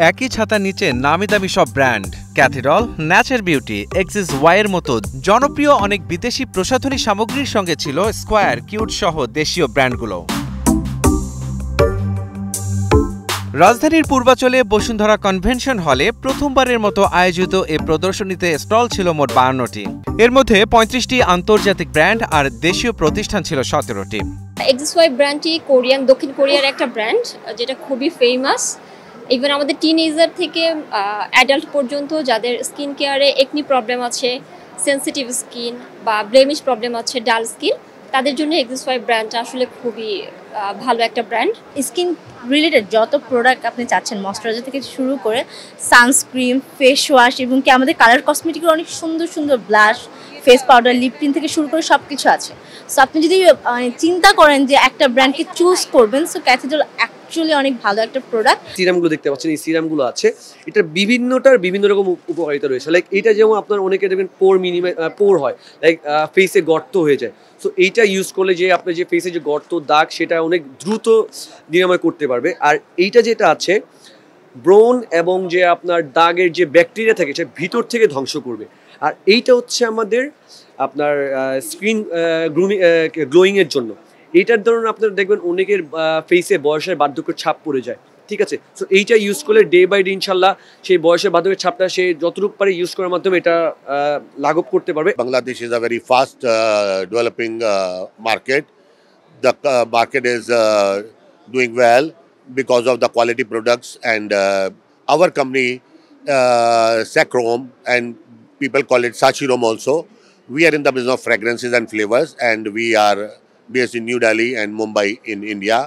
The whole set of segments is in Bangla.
একই ছাতার নিচে নামি-দামি সব brand cathedral, Nature beauty, axis ওয়াইয়ের মতো জনপ্রিয় অনেক বিদেশি প্রসাধনী সামগ্রীর সঙ্গে ছিল স্কয়ার, কিউট সহ দেশীয় ব্র্যান্ডগুলো। রাজধানীর পূর্বাচলে বসুন্ধরা কনভেনশন হলে প্রথমবারের মতো আয়োজিত এ প্রদর্শনীতে স্টল ছিল মোট 52টি। এর মধ্যে 35টি আন্তর্জাতিক ব্র্যান্ড আর দেশীয় প্রতিষ্ঠান ছিল 17টি। এক্সিস ওয়াই ব্র্যান্ডটি দক্ষিণ কোরিয়ার একটা ব্র্যান্ড, যেটা খুবই ফেমাস। ইভেন আমাদের টিনেজার থেকে অ্যাডাল্ট পর্যন্ত যাদের স্কিন কেয়ারে একনি প্রবলেম আছে, সেন্সিটিভ স্কিন বা ব্লেমিশ প্রবলেম আছে, ডাল স্কিন, তাদের জন্য এক্সিস ওয়াই ব্র্যান্ডটা আসলে খুবই ভালো একটা ব্র্যান্ড। স্কিন রিলেটেড যত প্রোডাক্ট আপনি চাচ্ছেন, ময়শ্চারাইজার থেকে শুরু করে সানস্ক্রিন, ফেস ওয়াশ এবং কি আমাদের কালার কসমেটিকের অনেক সুন্দর সুন্দর blush, face powder, lip tint থেকে শুরু করে সব কিছু আছে। সো আপনি যদি চিন্তা করেন যে একটা ব্র্যান্ডকে চুজ করবেন, সো ক্যাথিড্রাল অ্যাকচুয়ালি অনেক ভালো একটা প্রোডাক্ট। সিরামগুলো দেখতে পাচ্ছেন, এই সিরামগুলো আছে, এটা বিভিন্নটার বিভিন্ন রকম উপকারিতা রয়েছে। লাইক এটা যেমন আপনার অনেকে দেখবেন পোর হয়, লাইক ফেসে গর্ত হয়ে যায়। সো এইটা ইউজ করলে যে আপনার যে ফেসে যে গর্ত, দাগ, সেটা অনেক দ্রুত নিরাময় করতে পারবে। আর এইটা যেটা আছে, ব্রণ এবং যে আপনার দাগের যে ব্যাকটেরিয়া থাকে সেটা ভিতর থেকে ধ্বংস করবে। আর এইটা হচ্ছে আমাদের আপনার স্কিন গ্লোয়িংয়ের জন্য। এইটার ধরুন আপনার দেখবেন অনেকের ফেসে বয়সের বার্ধক্যের ছাপ পড়ে যায়, ঠিক আছে? সো এইটা ইউজ করলে ডে বাই ডে ইনশাল্লাহ সেই বয়সের বার্ধক্যের ছাপটা সে যতটুকু পারে ইউজ করার মাধ্যমে এটা লাঘব করতে পারবে। Bangladesh is a very fast developing market. The market is doing well because of the quality products, and our company Sacrom, and people call it Sachirom also. We are in the business of fragrances and flavors, and we are based in New Delhi and Mumbai in India.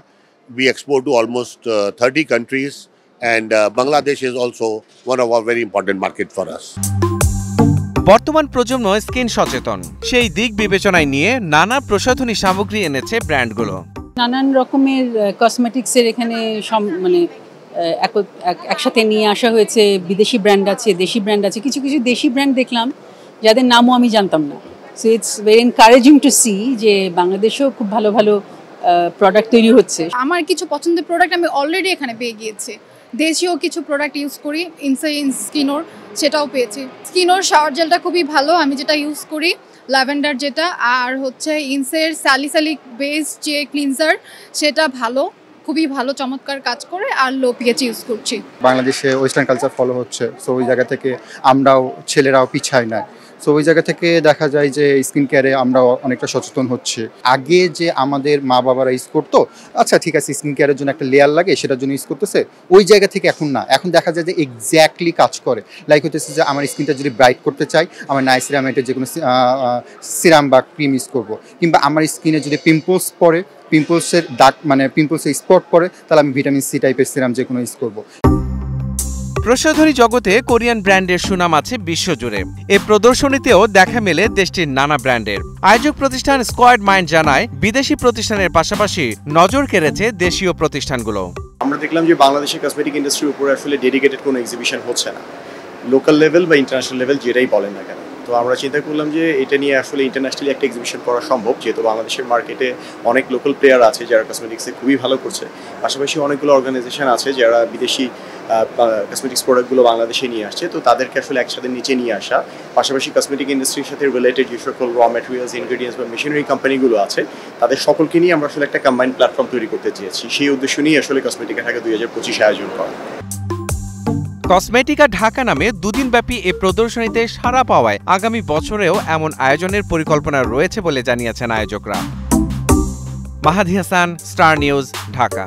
We export to almost 30 countries, and Bangladesh is also one of our very important market for us. বর্তমান প্রজন্ম স্কিন সচেতন, সেই দিক বিবেচনায় নিয়ে নানা প্রসাধনী সামগ্রী এনেছে ব্র্যান্ডগুলো। নানান রকমের কসমেটিক্সের এখানে মানে একসাথে নিয়ে আসা হয়েছে। বিদেশি ব্র্যান্ড আছে, দেশি ব্র্যান্ড আছে, কিছু কিছু দেশি ব্র্যান্ড দেখলাম যাদের নামও আমি জানতাম না। So it's very encouraging to see যে বাংলাদেশেও খুব ভালো ভালো প্রোডাক্ট তৈরি হচ্ছে। আমার কিছু পছন্দের প্রোডাক্ট আমি অলরেডি এখানে পেয়ে গিয়েছি। দেশীয় কিছু প্রোডাক্ট ইউজ করি, স্কিনোর, সেটাও পেয়েছি। স্কিনোর শাওয়ার জেলটা খুবই ভালো, আমি যেটা ইউজ করি ল্যাভেন্ডার যেটা, আর হচ্ছে ইনসের স্যালিসালিক বেস যে ক্লিনজার, সেটা ভালো, খুবই ভালো, চমৎকার কাজ করে। আর লো পিএইচ ইউজ করছি। বাংলাদেশে ওয়েস্টার্ন কালচার ফলো হচ্ছে, সো ওই জায়গা থেকে আমরাও, ছেলেরাও পিছায় না। সো ওই জায়গা থেকে দেখা যায় যে স্কিন কেয়ারে আমরাও অনেকটা সচেতন হচ্ছে। আগে যে আমাদের মা বাবারা ইউজ করতো, আচ্ছা ঠিক আছে স্কিন কেয়ারের জন্য একটা লেয়ার লাগে, সেটার জন্য ইউজ করতেছে, ওই জায়গা থেকে এখন না। এখন দেখা যায় যে এক্স্যাক্টলি কাজ করে। লাইক হতেছে যে আমার স্কিনটা যদি ব্রাইট করতে চাই, আমার নাইসিরামাইটের যে কোনো সিরাম বা ক্রিম ইউজ করবো, কিংবা আমার স্কিনে যদি পিম্পলস পড়ে, পিম্পলসের দাগ মানে পিম্পলসের স্পট পড়ে, তাহলে আমি ভিটামিন সি টাইপের সিরাম যে কোনো ইউজ করবো। প্রসাধনী জগতে কোরিয়ান ব্র্যান্ডের সুনাম আছে বিশ্বজুড়ে। এ প্রদর্শনীতেও দেখা মেলে দেশটির নানা ব্র্যান্ডের। আয়োজক প্রতিষ্ঠান স্কোয়ার্ড মাইন্ড জানায়, বিদেশি প্রতিষ্ঠানের পাশাপাশি নজর কেড়েছে দেশীয় প্রতিষ্ঠানগুলো। আমরা দেখলাম যে বাংলাদেশের কসমেটিক ইন্ডাস্ট্রির উপরে আসলে ডেডিকেটেড কোনো এক্সিবিশন হচ্ছে না, লোকাল লেভেল বা ইন্টারন্যাশনাল লেভেল যেটাই বলেন না কেন। তো আমরা চিন্তা করলাম যে এটা নিয়ে আসলে ইন্টারন্যাশনালি একটা এক্সিবিশন করা সম্ভব, যেহেতু বাংলাদেশের মার্কেটে অনেক লোকাল প্লেয়ার আছে যারা কসমেটিক্সে খুবই ভালো করছে। পাশাপাশি অনেকগুলো অর্গানাইজেশন আছে যারা বিদেশি কসমেটিক্স প্রোডাক্টগুলো বাংলাদেশে নিয়ে আসছে। তো তাদেরকে আসলে একসাথে নিচে নিয়ে আসা, পাশাপাশি কসমেটিক ইন্ডাস্ট্রির সাথে রিলেটেড যে সকল র ম্যাটেরিয়ালস, ইনগ্রেডিয়েন্টস বা মেশিনারি কোম্পানিগুলো আছে, তাদের সকলকে নিয়ে আমরা আসলে একটা কম্বাইন্ড প্ল্যাটফর্ম তৈরি করতে চেয়েছি। সেই উদ্দেশ্য নিয়ে আসলে কসমেটিকা ঢাকা 2025 আয়োজন করা। কসমেটিকা ঢাকা নামে দুদিনব্যাপী এ প্রদর্শনীতে সাড়া পাওয়ায় আগামী বছরেও এমন আয়োজনের পরিকল্পনা রয়েছে বলে জানিয়েছেন আয়োজকরা। মাহাদি হাসান, স্টার নিউজ, ঢাকা।